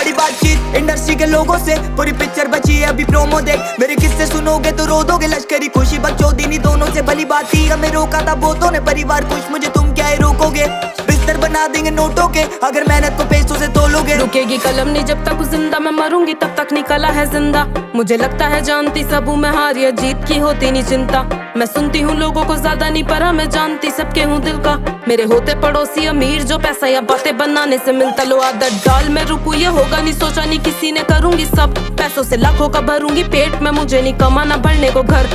बड़ी बातचीत इंडस्ट्री के लोगों से, पूरी पिक्चर बची है अभी प्रोमो देख। मेरे किस्से सुनोगे तो रो दोगे, लश्करी खुशी बकचोदी दोनों से भली बात थी। हमें रोका था बहुतों ने, परिवार खुश मुझे तुम क्या ही रोकोगे। बिस्तर बना देंगे नोटों के अगर मेहनत को पैसों से तोलोगे। रुकेगी कलम नहीं जब तक जिंदा, मैं मरूंगी तब तक नहीं कला है जिंदा। मुझे लगता है जानती सब हूँ मैं, हार या जीत की होती नहीं चिंता। मैं सुनती हूँ लोगों को ज्यादा नहीं परा, मैं जानती सबके हूँ दिल का। मेरे होते पड़ोसी अमीर जो पैसा या बातें बनाने से मिलता, लो आदत डाल मैं रुकू ये होगा नहीं सोचा नहीं किसी ने, करूंगी सब पैसों से लाखों का भरूंगी पेट में, मुझे नहीं कमाना भरने को घर।